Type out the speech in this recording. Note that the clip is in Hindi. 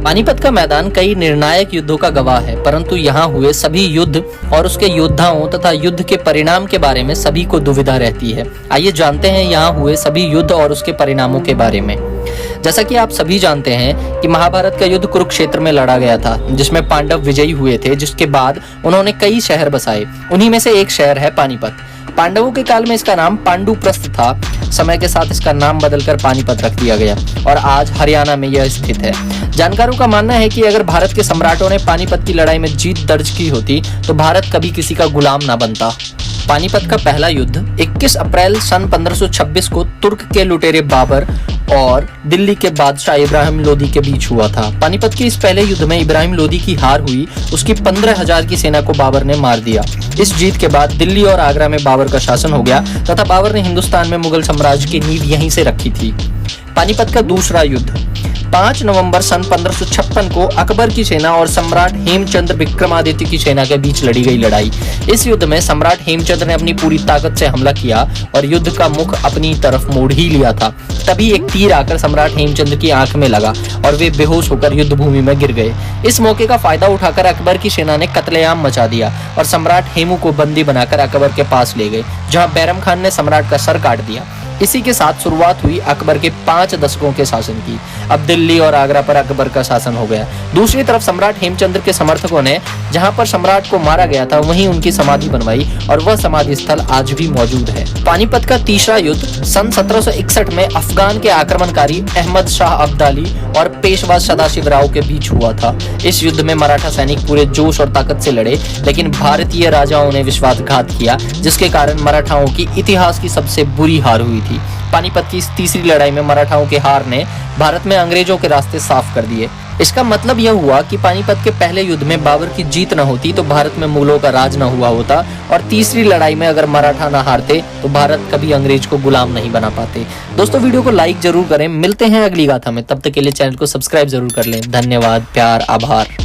पानीपत का मैदान कई निर्णायक युद्धों का गवाह है, परंतु यहाँ हुए सभी युद्ध और उसके योद्धाओं तथा युद्ध के परिणाम के बारे में सभी को दुविधा रहती है। आइए जानते हैं यहाँ हुए सभी युद्ध और उसके परिणामों के बारे में। जैसा कि आप सभी जानते हैं कि महाभारत का युद्ध कुरुक्षेत्र में लड़ा गया था, जिसमें पांडव विजयी हुए थे, जिसके बाद उन्होंने कई शहर बसाए। उन्हीं में से एक शहर है पानीपत। पांडवों के काल में इसका नाम पांडुप्रस्थ था। समय के साथ इसका नाम बदलकर पानीपत रख दिया गया और आज हरियाणा में यह स्थित है। जानकारों का मानना है कि अगर भारत के सम्राटों ने पानीपत की लड़ाई में जीत दर्ज की होती तो भारत कभी किसी का गुलाम ना बनता। पानीपत का पहला युद्ध 21 अप्रैल सन 1526 को तुर्क के लुटेरे बाबर और दिल्ली के बादशाह इब्राहिम लोदी के बीच हुआ था। पानीपत के इस पहले युद्ध में इब्राहिम लोदी की हार हुई। उसकी 15,000 की सेना को बाबर ने मार दिया। इस जीत के बाद दिल्ली और आगरा में बाबर का शासन हो गया तथा बाबर ने हिंदुस्तान में मुगल साम्राज्य की नींव यहीं से रखी थी। पानीपत का दूसरा युद्ध 5 नवंबर सन 1556 को अकबर की सेना और सम्राट हेमचंद्र विक्रमादित्य की सेना के बीच लड़ी गई लड़ाई। इस युद्ध में सम्राट हेमचंद्र ने अपनी पूरी ताकत से हमला किया और युद्ध का मुख अपनी तरफ मोड़ ही लिया था। तभी एक तीर आकर सम्राट हेमचंद्र की आंख में लगा और वे बेहोश होकर युद्ध भूमि में गिर गए। इस मौके का फायदा उठाकर अकबर की सेना ने कत्लेआम मचा दिया और सम्राट हेमू को बंदी बनाकर अकबर के पास ले गए, जहां बैरम खान ने सम्राट का सर काट दिया। इसी के साथ शुरुआत हुई अकबर के 5 दशकों के शासन की। अब दिल्ली और आगरा पर अकबर का शासन हो गया। दूसरी तरफ सम्राट हेमचंद्र के समर्थकों ने जहां पर सम्राट को मारा गया था वहीं उनकी समाधि बनवाई और वह समाधि स्थल आज भी मौजूद है। पानीपत का तीसरा युद्ध सन 1761 में अफगान के आक्रमणकारी अहमद शाह अब्दाली और पेशवा सदाशिवराव के बीच हुआ था। इस युद्ध में मराठा सैनिक पूरे जोश और ताकत से लड़े, लेकिन भारतीय राजाओं ने विश्वासघात किया, जिसके कारण मराठाओं की इतिहास की सबसे बुरी हार हुई थी। पानीपत की इस तीसरी लड़ाई में मराठाओं के हार ने भारत में अंग्रेजों के रास्ते साफ कर दिए। इसका मतलब यह हुआ कि पानीपत के पहले युद्ध में बाबर की जीत न होती तो भारत में मुगलों का राज न हुआ होता, और तीसरी लड़ाई में अगर मराठा न हारते तो भारत कभी अंग्रेज को गुलाम नहीं बना पाते। दोस्तों, वीडियो को लाइक जरूर करें। मिलते हैं अगली गाथा में, तब तक के लिए चैनल को सब्सक्राइब जरूर कर लें। धन्यवाद, प्यार, आभार।